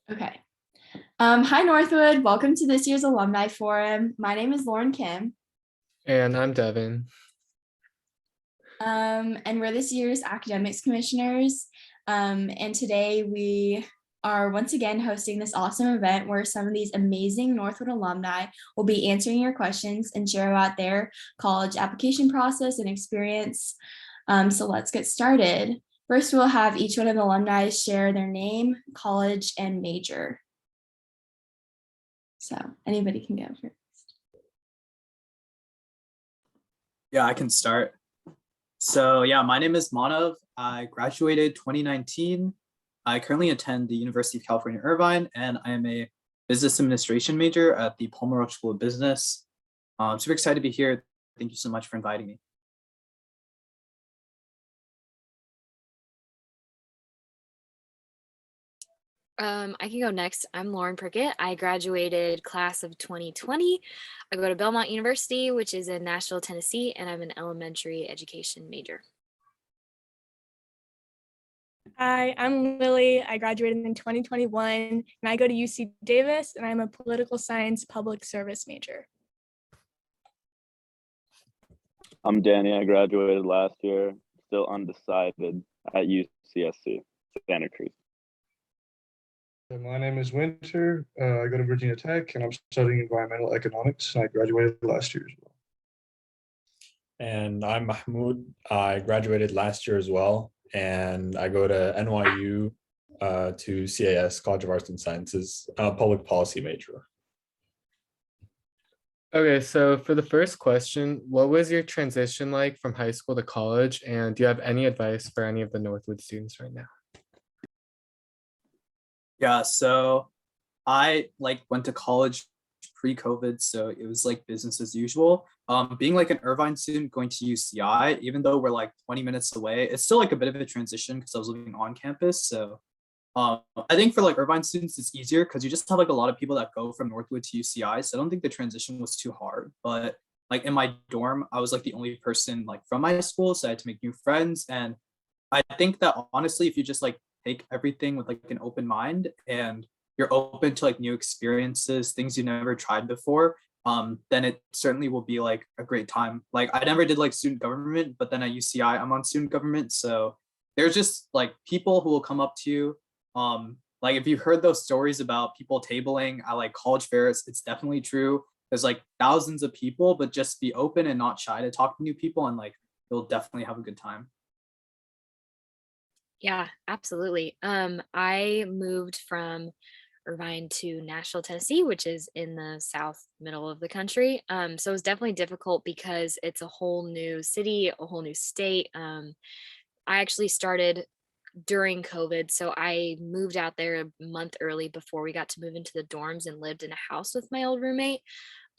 Okay. Hi, Northwood. Welcome to this year's Alumni Forum. My name is Lauren Kim, And I'm Devin. and we're this year's academics commissioners. And today we are once again hosting this awesome event where some of these amazing Northwood alumni will be answering your questions and share about their college application process and experience. So let's get started. First, we'll have each one of the alumni share their name, college, and major. So anybody can go first. Yeah, I can start. So yeah, my name is Manav. I graduated 2019. I currently attend the University of California, Irvine, and I am a business administration major at the Palmer Roach School of Business. I'm super excited to be here. Thank you so much for inviting me. I can go next. I'm Lauren Prickett. I graduated class of 2020. I go to Belmont University, which is in Nashville, Tennessee, and I'm an elementary education major. Hi, I'm Lily. I graduated in 2021 and I go to UC Davis and I'm a political science public service major. I'm Danny. I graduated last year, still undecided at UCSC, Santa Cruz. My name is Winter. I go to Virginia Tech and I'm studying environmental economics and I graduated last year as well. And I'm Mahmoud. I graduated last year as well. And I go to NYU to CAS, College of Arts and Sciences, public policy major. Okay, so for the first question, what was your transition like from high school to college? And do you have any advice for any of the Northwood students right now? Yeah, so I went to college pre-COVID, so it was like business as usual. Being like an Irvine student going to UCI, even though we're like 20 minutes away, it's still like a bit of a transition because I was living on campus. So I think for like Irvine students, it's easier because you just have like a lot of people that go from Northwood to UCI. So I don't think the transition was too hard. But like in my dorm, I was like the only person like from my school, so I had to make new friends. And I think that honestly, if you just like take everything with like an open mind and you're open to like new experiences, things you never tried before, then it certainly will be like a great time. Like I never did like student government, but then at UCI, I'm on student government. So there's just like people who will come up to you. Like if you've heard those stories about people tabling at like college fairs, it's definitely true. There's like thousands of people, but just be open and not shy to talk to new people and like you'll definitely have a good time. Yeah, absolutely. I moved from Irvine to Nashville, Tennessee, which is in the south middle of the country. So it was definitely difficult because it's a whole new city, a whole new state. I actually started during COVID, so I moved out there a month early before we got to move into the dorms and lived in a house with my old roommate.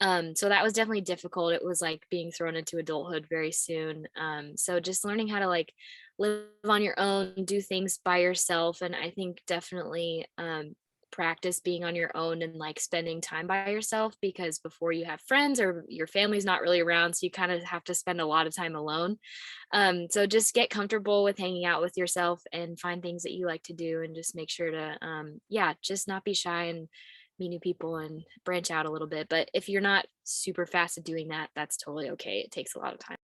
So that was definitely difficult. It was like being thrown into adulthood very soon. So just learning how to like live on your own, do things by yourself, and I think definitely practice being on your own and like spending time by yourself, because before you have friends or your family's not really around, so you kind of have to spend a lot of time alone. So just get comfortable with hanging out with yourself and find things that you like to do, and just make sure to just not be shy and meet new people and branch out a little bit. But if you're not super fast at doing that, that's totally okay. It takes a lot of time.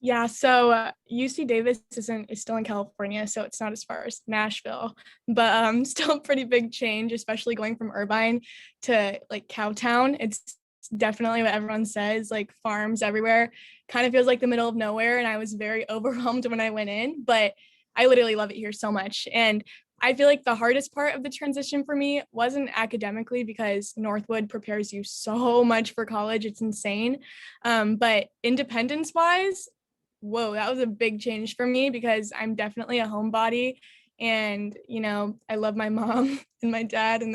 Yeah, so UC Davis is still in California, so it's not as far as Nashville, but still a pretty big change, especially going from Irvine to like Cowtown. It's definitely what everyone says, like farms everywhere. Kind of feels like the middle of nowhere, and I was very overwhelmed when I went in, but I literally love it here so much. And I feel like the hardest part of the transition for me wasn't academically, because Northwood prepares you so much for college. It's insane. But independence-wise, whoa, that was a big change for me, because I'm definitely a homebody, and I love my mom and my dad, and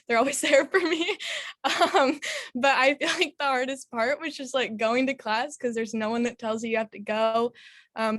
they're always there for me. But I feel like the hardest part was just like going to class, because there's no one that tells you have to go.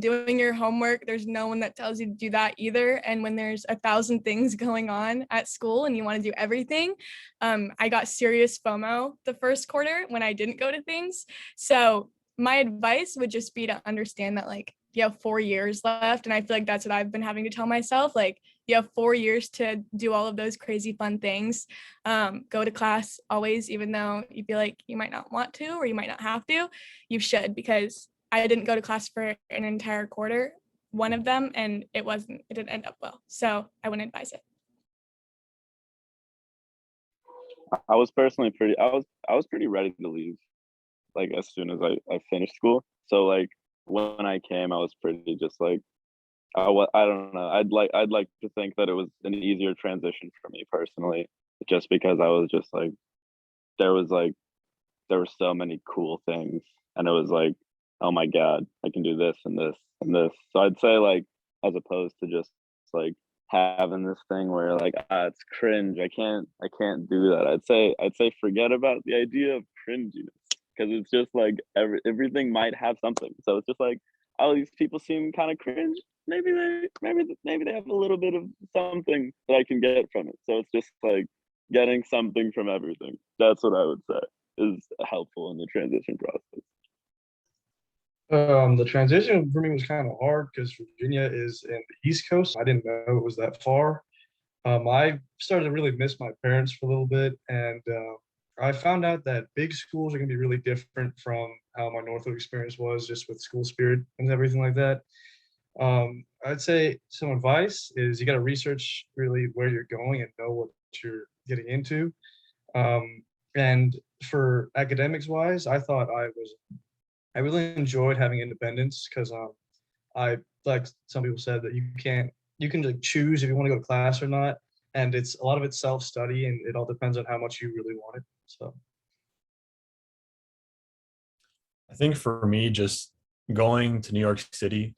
Doing your homework, there's no one that tells you to do that either. And when there's 1,000 things going on at school and you want to do everything, I got serious FOMO the first quarter when I didn't go to things. So my advice would just be to understand that like you have 4 years left. And I feel like that's what I've been having to tell myself. Like, you have 4 years to do all of those crazy fun things. Go to class always, even though you feel like you might not want to or you might not have to, you should, because I didn't go to class for an entire quarter, one of them, and it didn't end up well. So I wouldn't advise it. I was personally I was pretty ready to leave, like as soon as I finished school. So like when I came, I was pretty just like I don't know. I'd like to think that it was an easier transition for me personally, just because I was just like there were so many cool things, and it was like, oh my god, I can do this and this and this. So I'd say like, as opposed to just like having this thing where like, it's cringe, I can't do that. I'd say forget about the idea of cringiness, because it's just like everything might have something. So it's just like, oh, these people seem kind of cringe. Maybe they have a little bit of something that I can get from it. So it's just like getting something from everything. That's what I would say is helpful in the transition process. The transition for me was kind of hard because Virginia is in the East Coast. I didn't know it was that far. I started to really miss my parents for a little bit, and I found out that big schools are going to be really different from how my Northwood experience was, just with school spirit and everything like that. I'd say some advice is you got to research really where you're going and know what you're getting into. And for academics wise, I thought I really enjoyed having independence because I, like some people said, that you can like choose if you want to go to class or not, and it's a lot of it's self-study, and it all depends on how much you really want it. So I think for me, just going to New York City,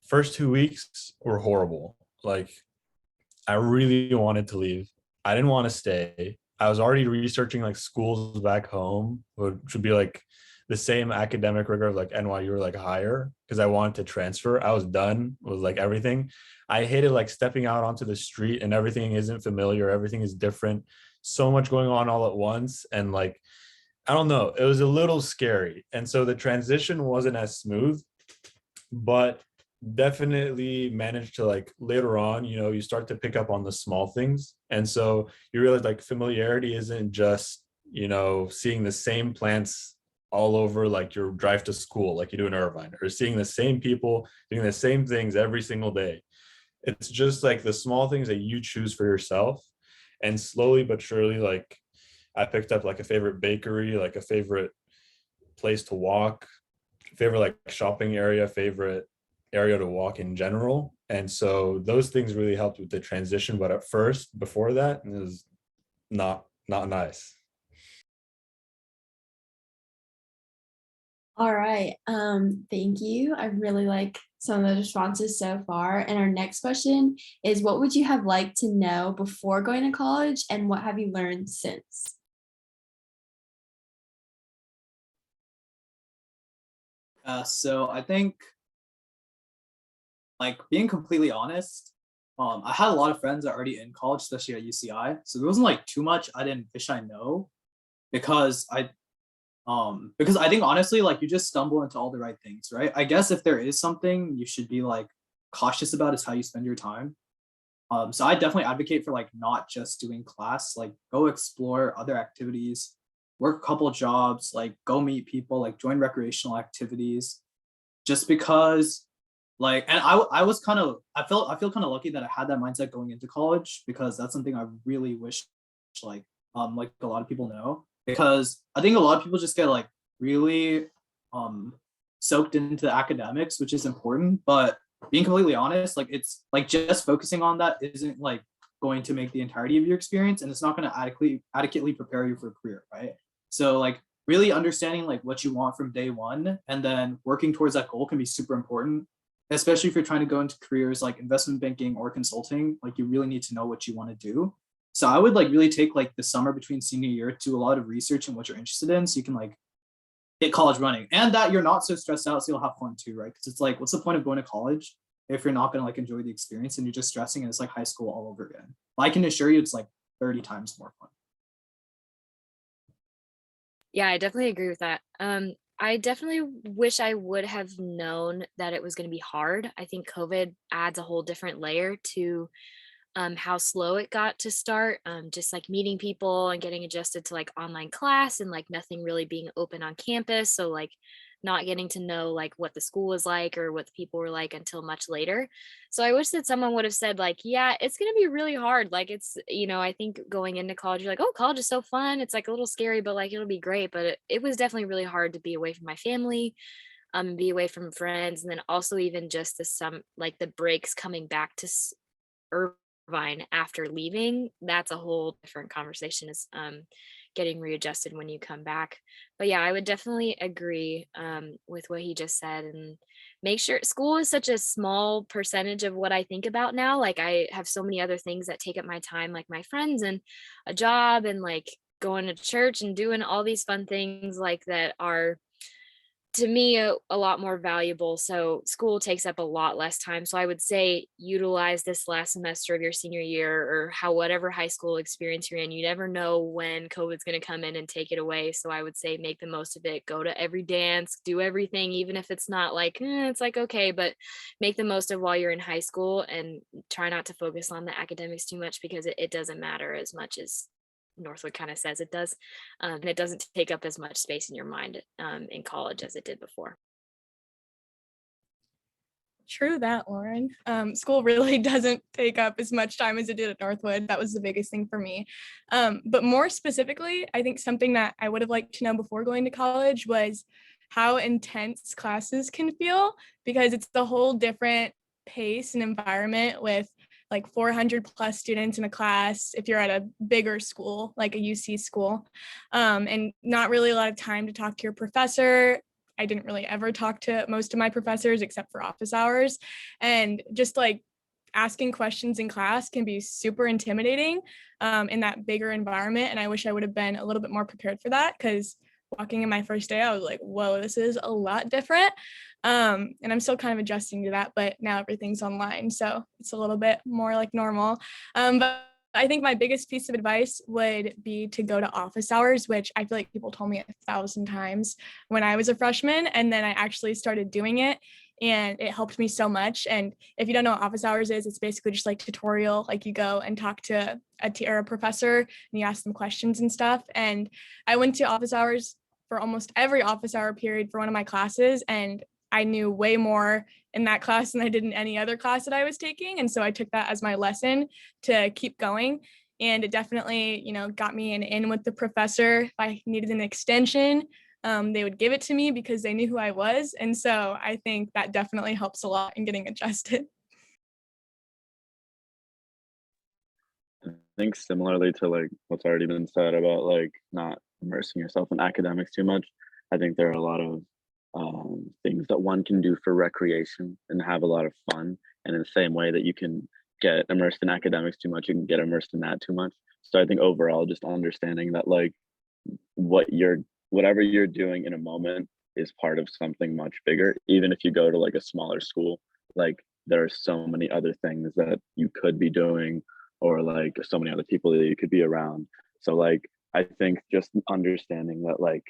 first 2 weeks were horrible. Like, I really wanted to leave. I didn't want to stay. I was already researching like schools back home, which would be like the same academic rigor of like NYU or like higher, because I wanted to transfer. I was done with like everything. I hated like stepping out onto the street and everything isn't familiar, everything is different, so much going on all at once. And like, I don't know, it was a little scary. And so the transition wasn't as smooth, but definitely managed to like later on, you start to pick up on the small things. And so you realize like familiarity isn't just, seeing the same plants all over like your drive to school, like you do in Irvine, or seeing the same people doing the same things every single day. It's just like the small things that you choose for yourself. And slowly but surely, like I picked up like a favorite bakery, like a favorite place to walk, favorite like shopping area, favorite area to walk in general. And so those things really helped with the transition. But at first, before that, it was not nice. All right. Thank you. I really like some of the responses so far. And our next question is, what would you have liked to know before going to college, and what have you learned since? So I think, like, being completely honest, I had a lot of friends that are already in college, especially at UCI. So there wasn't like too much I didn't wish I know, because I think honestly, like, you just stumble into all the right things, right? I guess if there is something you should be like cautious about, is how you spend your time. So I definitely advocate for like not just doing class, like go explore other activities, work a couple jobs, like go meet people, like join recreational activities, just because like, and I was kind of, I feel kind of lucky that I had that mindset going into college, because that's something I really wish like a lot of people know, because I think a lot of people just get like really soaked into the academics, which is important, but being completely honest, like, it's like just focusing on that isn't like going to make the entirety of your experience, and it's not going to adequately prepare you for a career, right? So like really understanding like what you want from day one, and then working towards that goal can be super important, especially if you're trying to go into careers like investment banking or consulting. Like, you really need to know what you want to do. So I would like really take like the summer between senior year to a lot of research in what you're interested in, so you can like hit college running, and that you're not so stressed out, so you'll have fun too, right? Because it's like, what's the point of going to college if you're not going to like enjoy the experience, and you're just stressing, and it's like high school all over again? But I can assure you it's like 30 times more fun. Yeah, I definitely agree with that. I definitely wish I would have known that it was going to be hard. I think COVID adds a whole different layer to how slow it got to start. Just like meeting people and getting adjusted to like online class and like nothing really being open on campus. So like not getting to know like what the school was like or what the people were like until much later. So I wish that someone would have said like, yeah, it's going to be really hard. Like it's, I think going into college, you're like, oh, college is so fun. It's like a little scary, but like it'll be great. But it was definitely really hard to be away from my family, and be away from friends. And then also even just like the breaks coming back to Irvine after leaving, that's a whole different conversation, is getting readjusted when you come back. But yeah, I would definitely agree with what he just said, and make sure school is such a small percentage of what I think about now. Like I have so many other things that take up my time, like my friends and a job and like going to church and doing all these fun things like that are to me a lot more valuable. So school takes up a lot less time. So I would say utilize this last semester of your senior year, or whatever high school experience you're in. You never know when COVID's going to come in and take it away. So I would say make the most of it. Go to every dance, do everything, even if it's not like it's like okay, but make the most of while you're in high school, and try not to focus on the academics too much, because it doesn't matter as much as Northwood kind of says it does. And it doesn't take up as much space in your mind in college as it did before. True that, Lauren. School really doesn't take up as much time as it did at Northwood. That was the biggest thing for me. But more specifically, I think something that I would have liked to know before going to college was how intense classes can feel, because it's a whole different pace and environment with like 400 plus students in a class if you're at a bigger school, like a UC school, and not really a lot of time to talk to your professor. I didn't really ever talk to most of my professors except for office hours. And just like asking questions in class can be super intimidating in that bigger environment. And I wish I would have been a little bit more prepared for that, because walking in my first day, I was like, whoa, this is a lot different. And I'm still kind of adjusting to that, but now everything's online, so it's a little bit more like normal. But I think my biggest piece of advice would be to go to office hours, which I feel like people told me 1,000 times when I was a freshman, and then I actually started doing it, and it helped me so much. And if you don't know what office hours is, it's basically just like tutorial, like you go and talk to a professor and you ask them questions and stuff. And I went to office hours for almost every office hour period for one of my classes, and I knew way more in that class than I did in any other class that I was taking. And so I took that as my lesson to keep going. And it definitely, got me an in with the professor. If I needed an extension, they would give it to me because they knew who I was. And so I think that definitely helps a lot in getting adjusted. I think similarly to like what's already been said about like not immersing yourself in academics too much, I think there are a lot of things that one can do for recreation and have a lot of fun. And in the same way that you can get immersed in academics too much, you can get immersed in that too much. So I think overall, just understanding that like whatever you're doing in a moment is part of something much bigger. Even if you go to like a smaller school, like there are so many other things that you could be doing, or like so many other people that you could be around. So like I think just understanding that like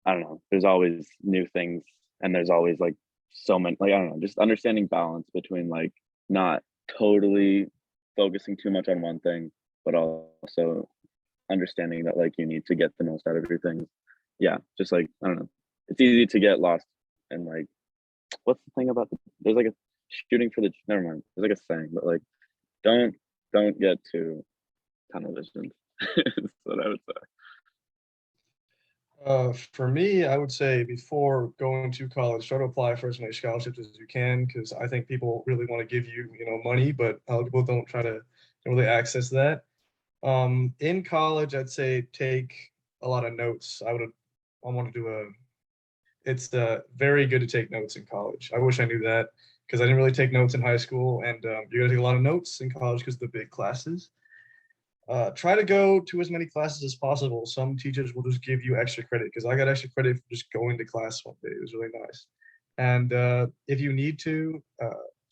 I don't know, there's always new things, and there's always like so many, like I don't know, just understanding balance between like not totally focusing too much on one thing, but also understanding that like you need to get the most out of your things. Yeah, just like I don't know, it's easy to get lost and like what's the thing about there's like a shooting for the never mind. There's like a saying, but like don't get too tunnel vision. Is what I would say. For me, I would say before going to college, try to apply for as many scholarships as you can, because I think people really want to give you, money, but people don't really access that. In college, I'd say take a lot of notes. I want to do it's very good to take notes in college. I wish I knew that, because I didn't really take notes in high school, and you're gonna take a lot of notes in college because of the big classes. Try to go to as many classes as possible. Some teachers will just give you extra credit, because I got extra credit for just going to class one day. It was really nice. And if you need to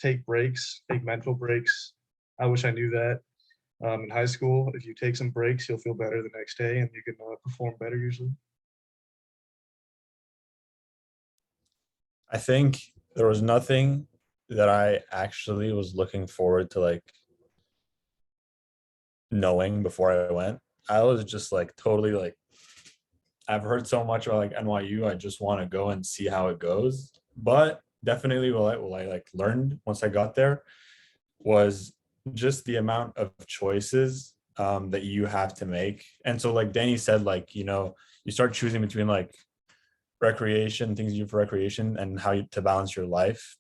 take breaks, take mental breaks. I wish I knew that. In high school, if you take some breaks, you'll feel better the next day, and you can perform better usually. I think there was nothing that I actually was looking forward to like knowing before I went. I was just like totally like, I've heard so much about like NYU. I just want to go and see how it goes. But definitely what I like learned once I got there was just the amount of choices that you have to make. And so like Danny said, like, you start choosing between like recreation, things you do for recreation and how to balance your life.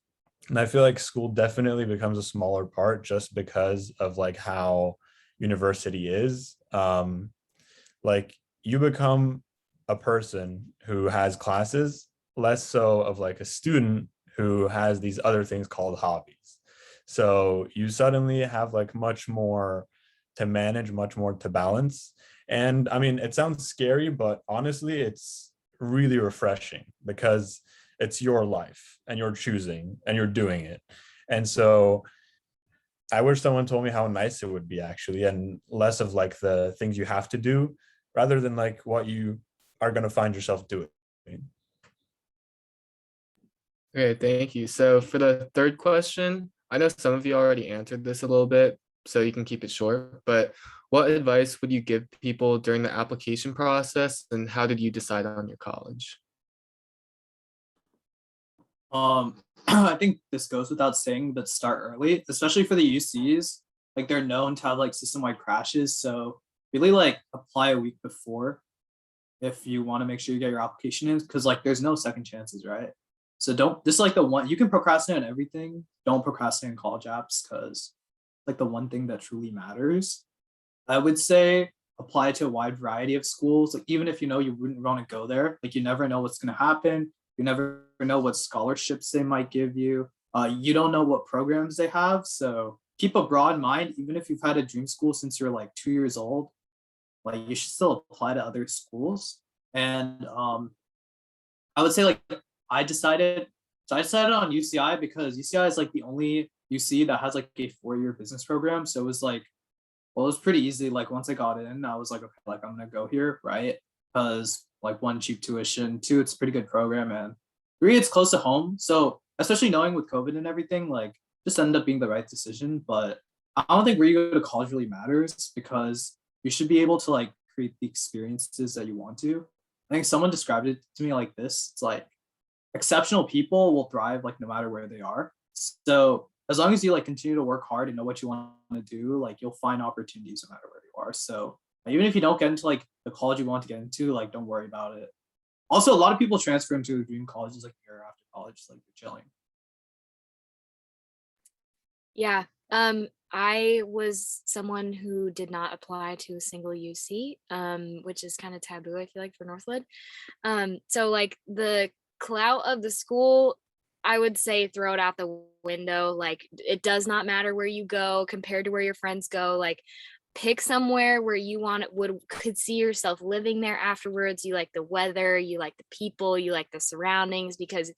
And I feel like school definitely becomes a smaller part just because of like how university is. Like you become a person who has classes, less so of like a student who has these other things called hobbies. So you suddenly have like much more to manage, much more to balance. And I mean, it sounds scary, but honestly, it's really refreshing because it's your life and you're choosing and you're doing it. And so I wish someone told me how nice it would be actually, and less of like the things you have to do rather than like what you are going to find yourself doing. Okay, thank you. So for the third question, I know some of you already answered this a little bit, so you can keep it short, but what advice would you give people during the application process and how did you decide on your college? I think this goes without saying, but start early, especially for the UCs. Like they're known to have like system-wide crashes, so really like apply a week before if you want to make sure you get your application in, because like there's no second chances, right? So don't, this is like the one you can procrastinate on everything. Don't procrastinate on college apps because like the one thing that truly matters. I would say apply to a wide variety of schools. Like even if you know you wouldn't want to go there, like you never know what's going to happen. You never know what scholarships they might give you. You don't know what programs they have. So keep a broad mind, even if you've had a dream school since you're like 2 years old. Like you should still apply to other schools. And I would say like I decided I decided on UCI because UCI is like the only UC that has like a 4-year business program. So it was like, well, it was pretty easy. Like once I got in, I was like, okay, like I'm gonna go here, right? Because like one, cheap tuition, two, it's a pretty good program, and three, it's close to home. So especially knowing with COVID and everything, like just ended up being the right decision. But I don't think where you go to college really matters because you should be able to like create the experiences that you want to. I think someone described it to me like this. It's like exceptional people will thrive like no matter where they are. So as long as you like continue to work hard and know what you want to do, like you'll find opportunities no matter where you are. So even if you don't get into like the college you want to get into, like don't worry about it. Also, a lot of people transfer into dream colleges like a year after college, like they're chilling. Yeah. I was someone who did not apply to a single UC, which is kind of taboo, I feel like, for Northwood. So like the clout of the school, I would say throw it out the window. Like it does not matter where you go compared to where your friends go. Like pick somewhere where you could see yourself living there afterwards. You like the weather, you like the people, you like the surroundings, because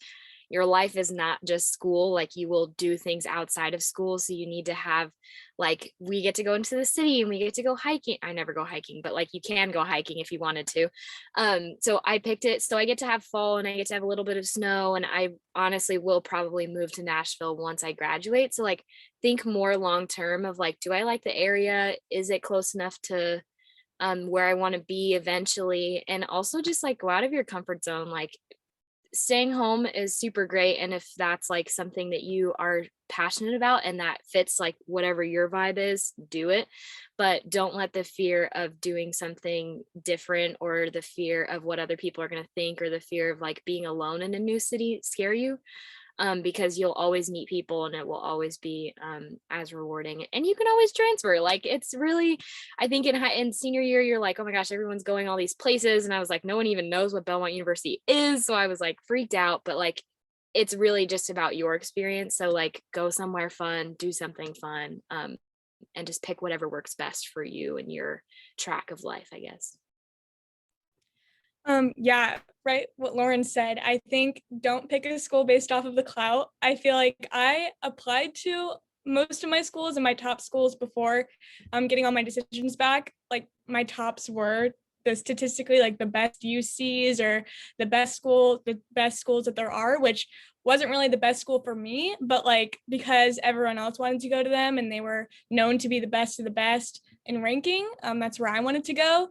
your life is not just school. Like you will do things outside of school, so you need to have, like, we get to go into the city and we get to go hiking. I never go hiking, but like you can go hiking if you wanted to. So I picked it, so I get to have fall and I get to have a little bit of snow, and I honestly will probably move to Nashville once I graduate. So like think more long term of like, do I like the area? Is it close enough to where I want to be eventually? And also just like go out of your comfort zone. Like staying home is super great, and if that's like something that you are passionate about and that fits like whatever your vibe is, do it. But don't let the fear of doing something different, or the fear of what other people are going to think, or the fear of like being alone in a new city scare you. Because you'll always meet people and it will always be as rewarding, and you can always transfer. Like it's really, I think in senior year you're like, oh my gosh, everyone's going all these places, and I was like, no one even knows what Belmont University is, so I was like freaked out. But like it's really just about your experience, so like go somewhere fun, do something fun, and just pick whatever works best for you and your track of life, I guess. Yeah, right. What Lauren said. I think don't pick a school based off of the clout. I feel like I applied to most of my schools and my top schools before getting all my decisions back. Like my tops were the statistically like the best UCs or the best schools that there are, which wasn't really the best school for me, but like because everyone else wanted to go to them and they were known to be the best of the best in ranking, that's where I wanted to go.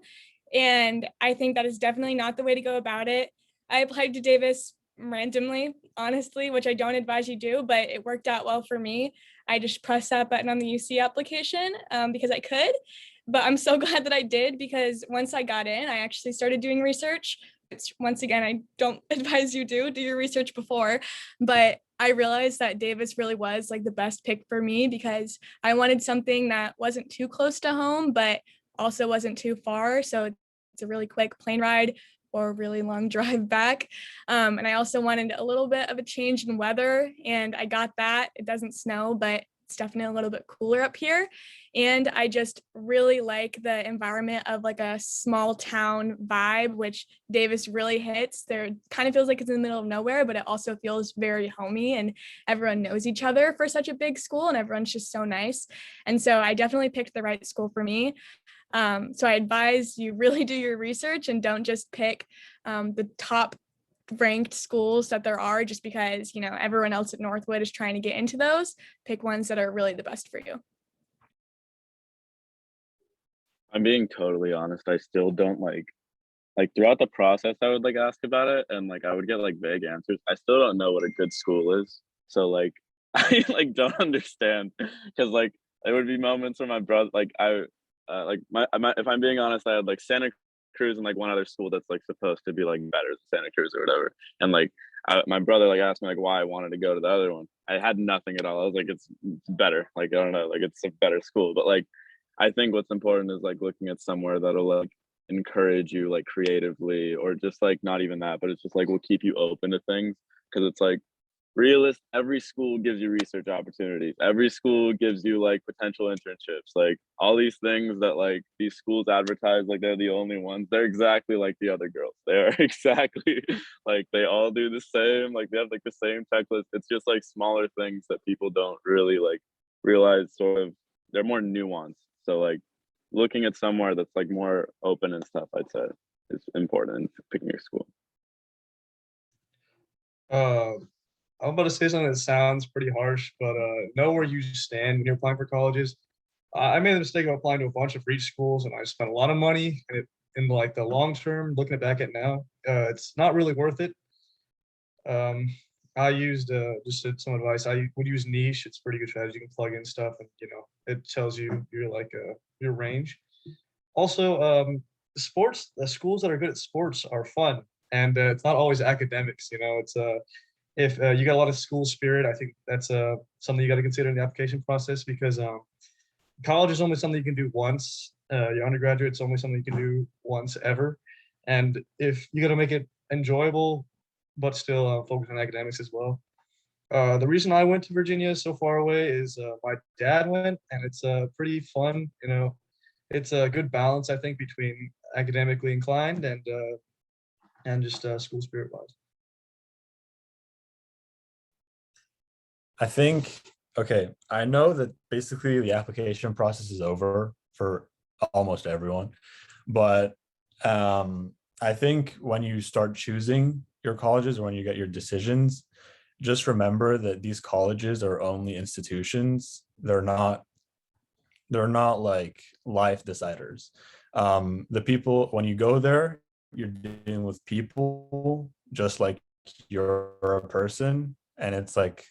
And I think that is definitely not the way to go about it. I applied to Davis randomly, honestly, which I don't advise you do, but it worked out well for me. I just pressed that button on the UC application because I could, but I'm so glad that I did, because once I got in, I actually started doing research. It's, once again, I don't advise you do your research before, but I realized that Davis really was like the best pick for me because I wanted something that wasn't too close to home, but also wasn't too far. So it's a really quick plane ride or a really long drive back. And I also wanted a little bit of a change in weather, and I got that. It doesn't snow, but it's definitely a little bit cooler up here. And I just really like the environment of like a small town vibe, which Davis really hits. There kind of feels like it's in the middle of nowhere, but it also feels very homey and everyone knows each other for such a big school and everyone's just so nice. And so I definitely picked the right school for me. So I advise you really do your research and don't just pick the top ranked schools that there are just because, you know, everyone else at Northwood is trying to get into those. Pick ones that are really the best for you. I'm being totally honest. I still don't like throughout the process I would like ask about it and like I would get like vague answers. I still don't know what a good school is. So like I like don't understand because like there would be moments where my brother like I like my if I'm being honest, I had like Santa Cruz and like one other school that's like supposed to be like better than Santa Cruz or whatever. And like my brother like asked me like why I wanted to go to the other one. I had nothing at all. I was like, it's better. Like I don't know, like it's a better school. But like I think what's important is like looking at somewhere that'll like encourage you like creatively or just like not even that, but it's just like will keep you open to things because it's like every school gives you research opportunities, every school gives you like potential internships, like all these things that like these schools advertise like they're the only ones. They're exactly like the other girls. They're exactly like they all do the same, like they have like the same checklist. It's just like smaller things that people don't really like realize, sort of they're more nuanced. So like looking at somewhere that's like more open and stuff, I'd say is important in picking your school. I'm about to say something that sounds pretty harsh, but know where you stand when you're applying for colleges. I made the mistake of applying to a bunch of free schools, and I spent a lot of money. And in like the long term, looking it back at now, it's not really worth it. I used just some advice. I would use Niche. It's a pretty good strategy. You can plug in stuff, and you know it tells you your range. Also, sports. The schools that are good at sports are fun, and it's not always academics. You know, it's if you got a lot of school spirit, I think that's something you got to consider in the application process because college is only something you can do once. Your undergraduate's only something you can do once ever. And if you got to make it enjoyable, but still focus on academics as well. The reason I went to Virginia so far away is my dad went, and it's pretty fun. You know, it's a good balance, I think, between academically inclined and just school spirit wise. I think, okay, I know that basically the application process is over for almost everyone, but I think when you start choosing your colleges or when you get your decisions, just remember that these colleges are only institutions. They're not like life deciders. The people, when you go there, you're dealing with people just like you're a person, and it's like,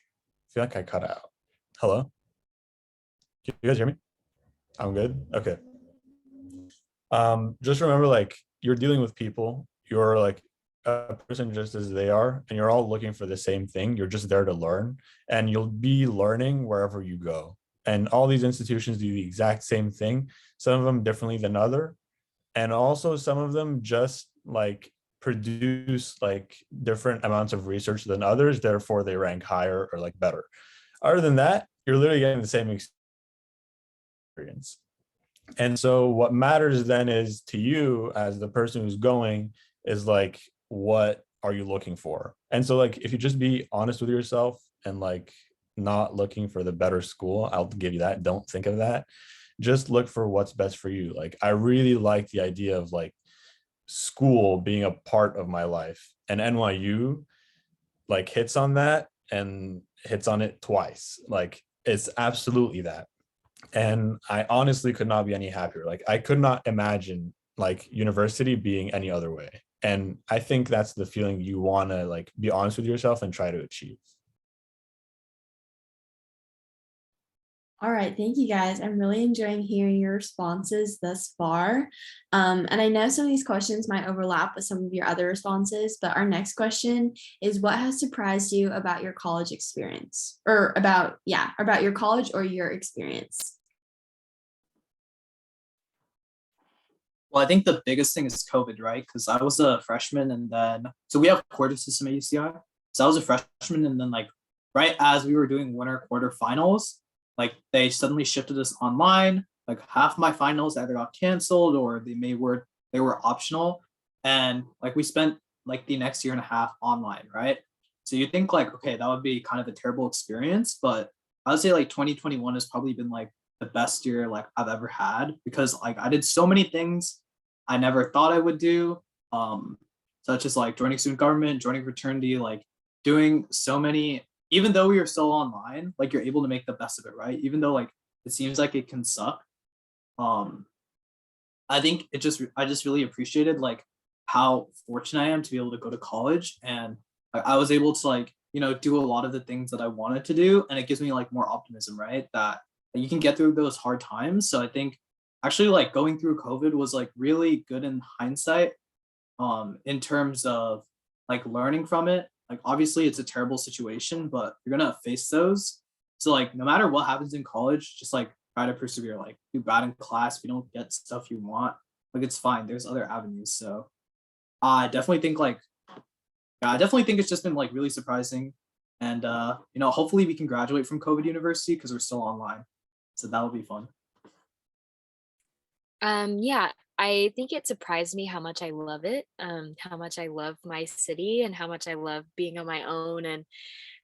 I feel like I cut out. Hello? Can you guys hear me? I'm good. Okay. Just remember, like, you're dealing with people. You're like a person just as they are, and you're all looking for the same thing. You're just there to learn, and you'll be learning wherever you go. And all these institutions do the exact same thing, some of them differently than other. And also some of them just like produce like different amounts of research than others, therefore they rank higher or like better. Other than that, you're literally getting the same experience. And so what matters then is to you as the person who's going is like, what are you looking for? And so like, if you just be honest with yourself and like not looking for the better school, I'll give you that. Don't think of that. Just look for what's best for you. Like, I really like the idea of like school being a part of my life. And NYU like hits on that and hits on it twice. Like it's absolutely that. And I honestly could not be any happier. Like I could not imagine like university being any other way. And I think that's the feeling you want to like be honest with yourself and try to achieve. All right, thank you guys. I'm really enjoying hearing your responses thus far. And I know some of these questions might overlap with some of your other responses, but our next question is what has surprised you about your college experience or about your college or your experience? Well, I think the biggest thing is COVID, right? Because I was a freshman and then, so we have a quarter system at UCI. So I was a freshman and then like right as we were doing winter quarter finals, like they suddenly shifted us online. Like half my finals either got canceled or they were optional. And like we spent like the next year and a half online, right? So you think like, okay, that would be kind of a terrible experience, but I would say like 2021 has probably been like the best year like I've ever had because like I did so many things I never thought I would do, such as like joining student government, joining fraternity, like doing so many, even though we are still online, like you're able to make the best of it, right? Even though like it seems like it can suck. I think I just really appreciated like how fortunate I am to be able to go to college and I was able to like, you know, do a lot of the things that I wanted to do. And it gives me like more optimism, right? That you can get through those hard times. So I think actually like going through COVID was like really good in hindsight, in terms of like learning from it. Like obviously it's a terrible situation, but you're gonna face those. So like no matter what happens in college, just like try to persevere. Like do bad in class if you don't get stuff you want. Like it's fine. There's other avenues. So I definitely think like yeah, I definitely think it's just been like really surprising. And you know, hopefully we can graduate from COVID university because we're still online. So that'll be fun. Yeah, I think it surprised me how much I love it, how much I love my city and how much I love being on my own and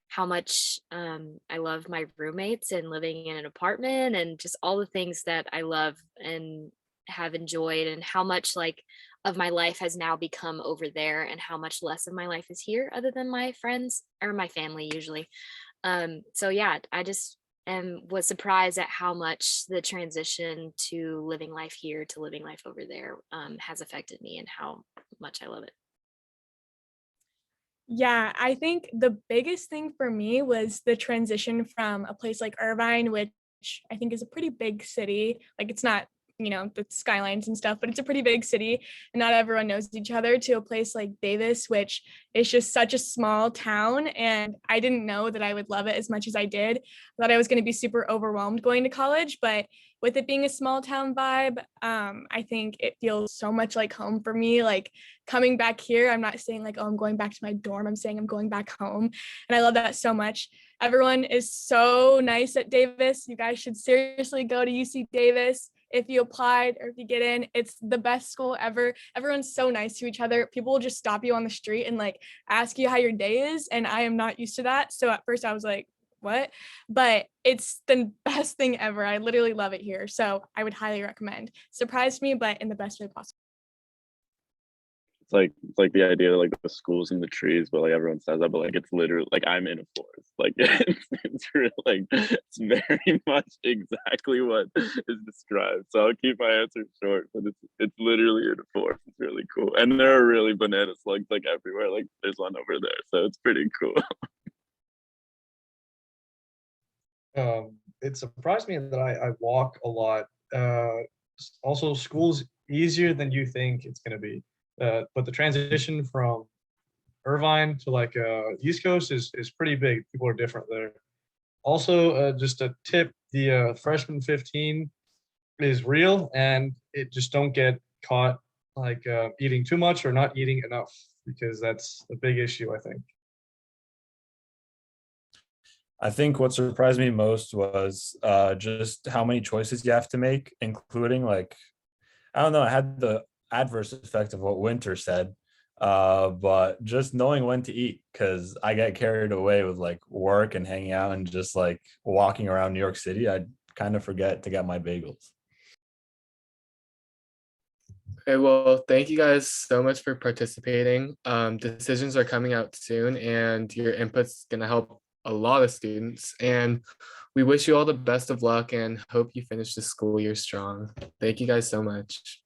how much I love my roommates and living in an apartment and just all the things that I love and have enjoyed and how much like of my life has now become over there and how much less of my life is here other than my friends or my family usually. So yeah, I just was surprised at how much the transition to living life here to living life over there has affected me and how much I love it. Yeah, I think the biggest thing for me was the transition from a place like Irvine, which I think is a pretty big city. Like it's not, you know, the skylines and stuff, but it's a pretty big city and not everyone knows each other, to a place like Davis, which is just such a small town. And I didn't know that I would love it as much as I did. I thought I was going to be super overwhelmed going to college, but with it being a small town vibe, I think it feels so much like home for me. Like coming back here, I'm not saying like, oh, I'm going back to my dorm. I'm saying I'm going back home. And I love that so much. Everyone is so nice at Davis. You guys should seriously go to UC Davis. If you applied or if you get in, it's the best school ever. Everyone's so nice to each other. People will just stop you on the street and like ask you how your day is. And I am not used to that. So at first I was like, what? But it's the best thing ever. I literally love it here. So I would highly recommend. Surprised me, but in the best way possible. It's like the idea of like the schools and the trees, but like everyone says that, but like it's literally like I'm in a forest. Like it's real, like it's very much exactly what is described. So I'll keep my answer short, but it's literally in a forest. It's really cool, and there are really banana slugs like everywhere. Like there's one over there, so it's pretty cool. It surprised me that I walk a lot. Also, school's easier than you think it's going to be. But the transition from Irvine to like East Coast is pretty big. People are different there. Also, just a tip: the freshman 15 is real, and it just don't get caught like eating too much or not eating enough, because that's a big issue, I think. I think what surprised me most was just how many choices you have to make, including like, I don't know, I had the adverse effect of what Winter said, but just knowing when to eat, because I get carried away with like work and hanging out and just like walking around New York City. I kind of forget to get my bagels. Okay, well, thank you guys so much for participating. Decisions are coming out soon, and your input's gonna help a lot of students. And we wish you all the best of luck and hope you finish the school year strong. Thank you guys so much.